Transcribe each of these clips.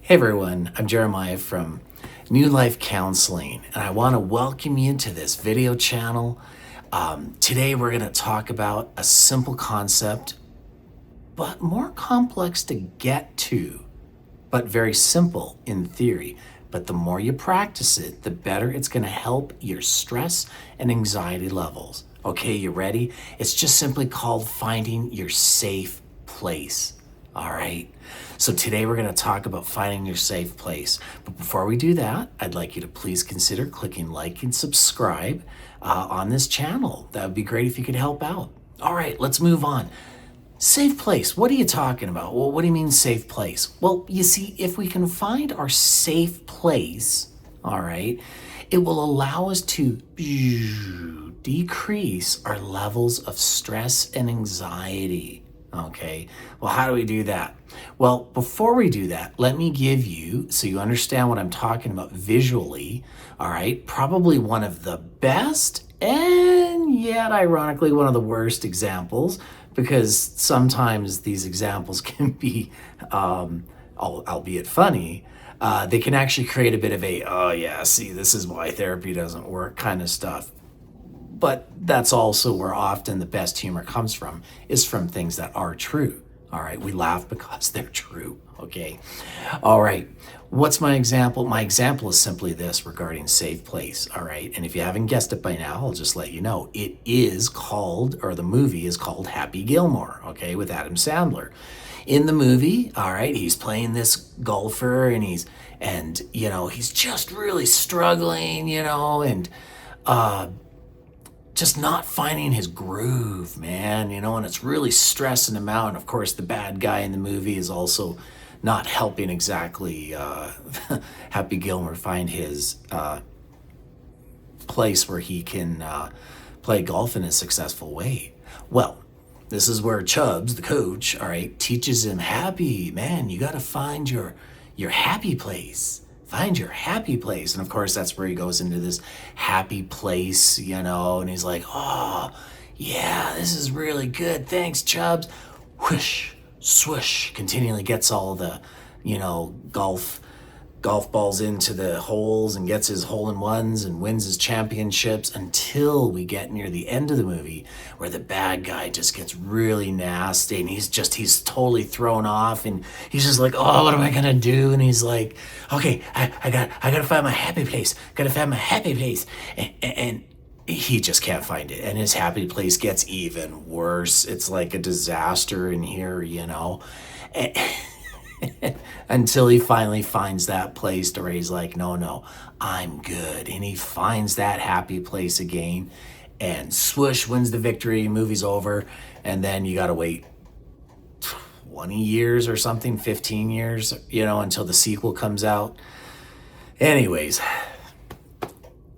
Hey everyone, I'm Jeremiah from New Life Counselling, and I want to welcome you to this video channel. Today we're going to talk about a simple concept, but more complex to get to, but very simple in theory. But the more you practice it, the better it's going to help your stress and anxiety levels. Okay, you ready? It's just simply called finding your safe place. All right. So today we're going to talk about finding your safe place. But before we do that, I'd like you to please consider clicking like and subscribe on this channel. That would be great if you could help out. All right, let's move on. Safe place. What are you talking about? Well, what do you mean safe place? Well, you see, if we can find our safe place, all right, it will allow us to decrease our levels of stress and anxiety. Okay, well, how do we do that? Well, before we do that, let me give you, so you understand what I'm talking about visually, all right, probably one of the best and yet ironically one of the worst examples, because sometimes these examples can be, albeit funny, they can actually create a bit of a, oh yeah, see, this is why therapy doesn't work kind of stuff. But that's also where often the best humor comes from, is from things that are true. All right, we laugh because they're true, okay? All right, what's my example? My example is simply this regarding safe place, all right? And if you haven't guessed it by now, I'll just let you know. It is called, or the movie is called Happy Gilmore, okay, with Adam Sandler. In the movie, all right, he's playing this golfer and he's just really struggling, and just not finding his groove, man, and it's really stressing him out. And of course, the bad guy in the movie is also not helping exactly Happy Gilmore find his place where he can play golf in a successful way. Well, this is where Chubbs, the coach, all right, teaches him, Happy, man, you got to find your happy place. Find your happy place. And of course, that's where he goes into this happy place, and he's like, oh, yeah, this is really good. Thanks, Chubbs. Whoosh, swoosh, continually gets all the, golf balls into the holes and gets his hole-in-ones and wins his championships until we get near the end of the movie where the bad guy just gets really nasty and he's totally thrown off and he's just like, oh, what am I gonna do? And he's like, okay, I gotta find my happy place. And he just can't find it. And his happy place gets even worse. It's like a disaster in here, until he finally finds that place to where he's like, no, I'm good. And he finds that happy place again and swoosh, wins the victory, movie's over. And then you got to wait 20 years or something, 15 years, until the sequel comes out. Anyways,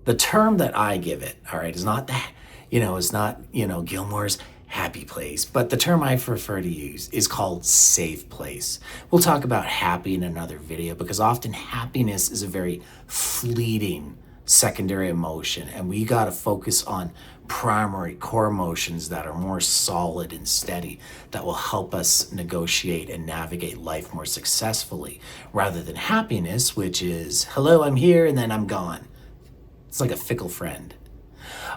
the term that I give it, all right, is not that, it's not, Gilmore's happy place, but the term I prefer to use is called safe place. We'll talk about happy in another video because often happiness is a very fleeting secondary emotion, and we got to focus on primary core emotions that are more solid and steady, that will help us negotiate and navigate life more successfully, rather than happiness, which is, hello, I'm here, and then I'm gone. It's like a fickle friend.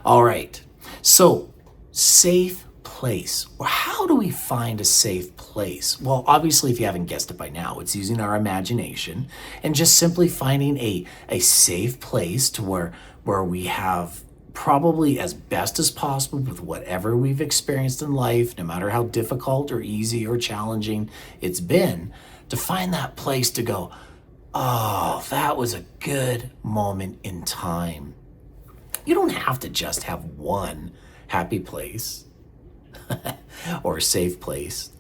All right, so safe place. Well, how do we find a safe place? Well, obviously, if you haven't guessed it by now, it's using our imagination and just simply finding a safe place to where we have probably as best as possible with whatever we've experienced in life, no matter how difficult or easy or challenging it's been, to find that place to go, oh, that was a good moment in time. You don't have to just have one happy place or a safe place.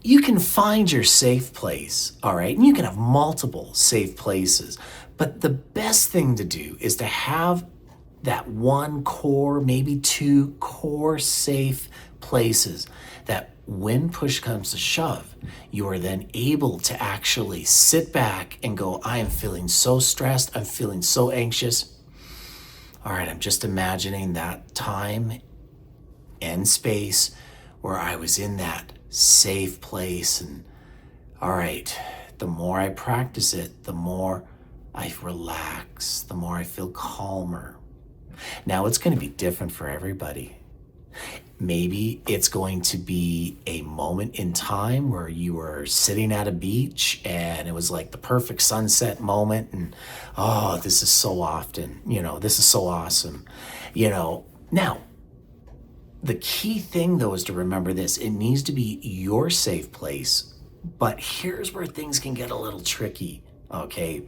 You can find your safe place, all right? And you can have multiple safe places. But the best thing to do is to have that one core, maybe two core safe places that when push comes to shove, you are then able to actually sit back and go, I am feeling so stressed. I'm feeling so anxious. All right, I'm just imagining that time and space where I was in that safe place and all right, the more I practice it, the more I relax, the more I feel calmer. Now, it's going to be different for everybody. Maybe it's going to be a moment in time where you were sitting at a beach and it was like the perfect sunset moment. And, oh, this is so often, this is so awesome. Now, the key thing though is to remember this: it needs to be your safe place. But here's where things can get a little tricky, okay?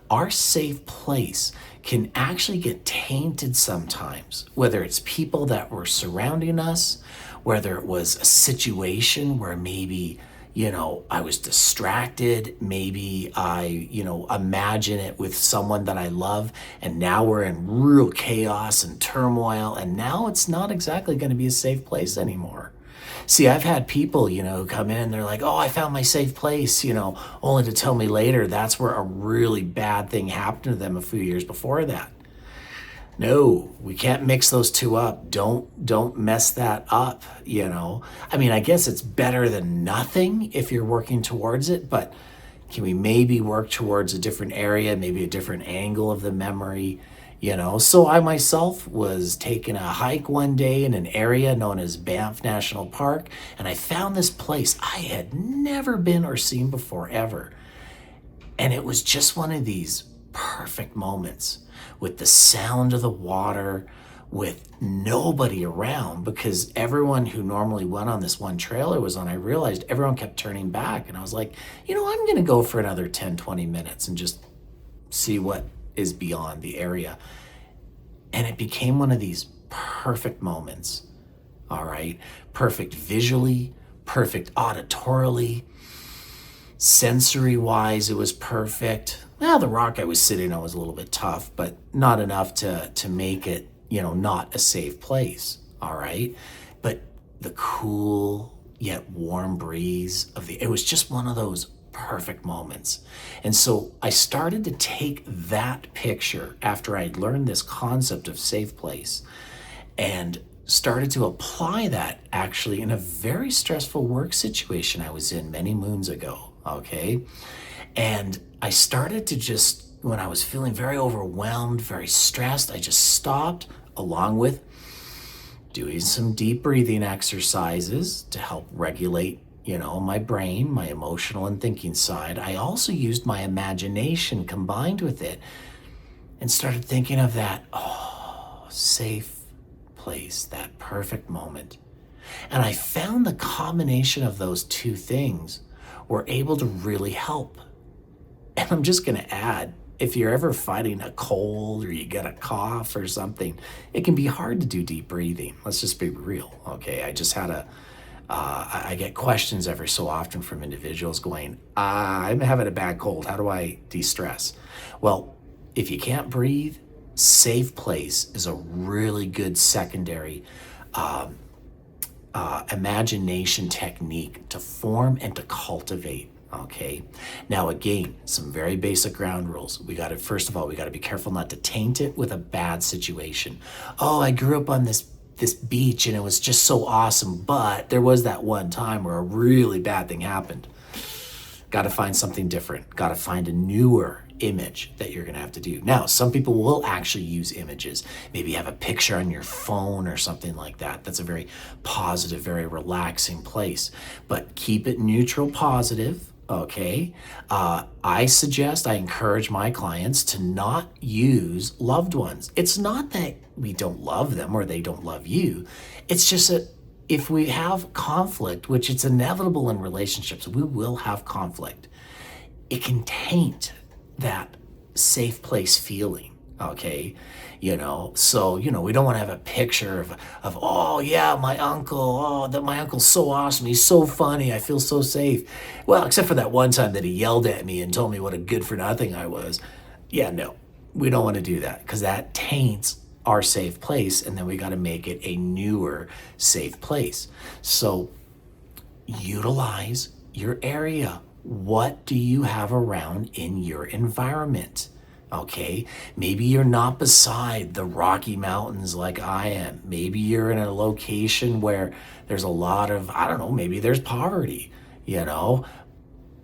Our safe place can actually get tainted sometimes, whether it's people that were surrounding us, whether it was a situation where maybe, I was distracted. Maybe I, imagine it with someone that I love, and now we're in real chaos and turmoil, and now it's not exactly going to be a safe place anymore. See, I've had people, who come in, they're like, oh, I found my safe place, only to tell me later that's where a really bad thing happened to them a few years before that. No, we can't mix those two up. Don't mess that up, I mean, I guess it's better than nothing if you're working towards it, but can we maybe work towards a different area, maybe a different angle of the memory? So I myself was taking a hike one day in an area known as Banff National Park, and I found this place I had never been or seen before ever. And it was just one of these perfect moments with the sound of the water, with nobody around, because everyone who normally went on this one trail I was on, I realized everyone kept turning back. And I was like, I'm going to go for another 10, 20 minutes and just see what is beyond the area. And it became one of these perfect moments, all right? Perfect visually, perfect auditorily, sensory-wise, it was perfect. Now, the rock I was sitting on was a little bit tough, but not enough to make it, not a safe place, all right? But the cool yet warm breeze it was just one of those perfect moments. And so I started to take that picture after I'd learned this concept of safe place and started to apply that actually in a very stressful work situation I was in many moons ago, okay? And I started to just, when I was feeling very overwhelmed, very stressed, I just stopped, along with doing some deep breathing exercises to help regulate my brain, my emotional and thinking side. I also used my imagination combined with it and started thinking of that, safe place, that perfect moment. And I found the combination of those two things were able to really help. And I'm just going to add, if you're ever fighting a cold or you get a cough or something, it can be hard to do deep breathing. Let's just be real, okay? I just had I get questions every so often from individuals going, I'm having a bad cold. How do I de-stress? Well, if you can't breathe, safe place is a really good secondary imagination technique to form and to cultivate. Okay. Now, again, some very basic ground rules. First of all, we got to be careful not to taint it with a bad situation. Oh, I grew up on this beach and it was just so awesome, but there was that one time where a really bad thing happened. Got to find something different. Got to find a newer image that you're going to have to do. Now, some people will actually use images. Maybe have a picture on your phone or something like that. That's a very positive, very relaxing place. But keep it neutral, positive. Okay. I encourage my clients to not use loved ones. It's not that we don't love them or they don't love you. It's just that if we have conflict, which it's inevitable in relationships, we will have conflict. It can taint that safe place feeling. Okay. So, we don't want to have a picture of, oh yeah, my uncle, my uncle's so awesome. He's so funny. I feel so safe. Well, except for that one time that he yelled at me and told me what a good for nothing I was. Yeah, no, we don't want to do that because that taints our safe place. And then we got to make it a newer safe place. So utilize your area. What do you have around in your environment? Okay, maybe you're not beside the Rocky Mountains like I am. Maybe you're in a location where there's a lot of, maybe there's poverty,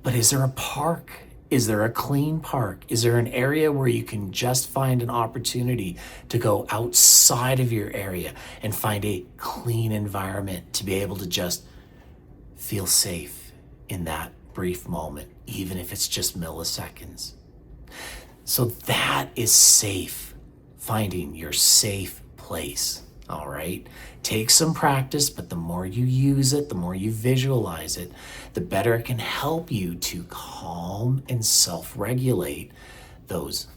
But is there a park? Is there a clean park? Is there an area where you can just find an opportunity to go outside of your area and find a clean environment to be able to just feel safe in that brief moment, even if it's just milliseconds? So that is safe, finding your safe place. All right. Takes some practice, but the more you use it, the more you visualize it, the better it can help you to calm and self-regulate those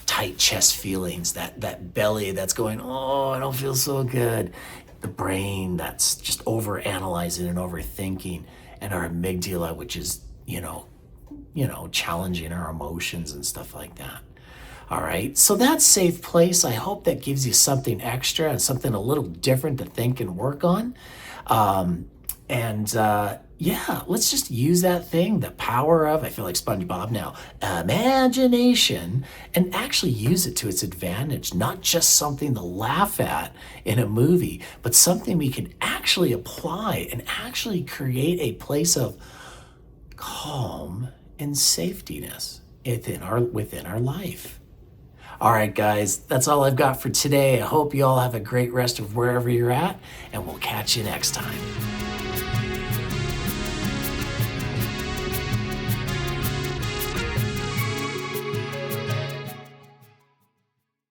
tight chest feelings, that belly that's going, oh, I don't feel so good. The brain that's just over analyzing and overthinking, and our amygdala, which is, challenging our emotions and stuff like that. All right, so that safe place, I hope that gives you something extra and something a little different to think and work on. Yeah, let's just use that thing, the power of, I feel like SpongeBob now, imagination, and actually use it to its advantage, not just something to laugh at in a movie, but something we can actually apply and actually create a place of calm and safetiness within our life. All right, guys, that's all I've got for today. I hope you all have a great rest of wherever you're at, and we'll catch you next time.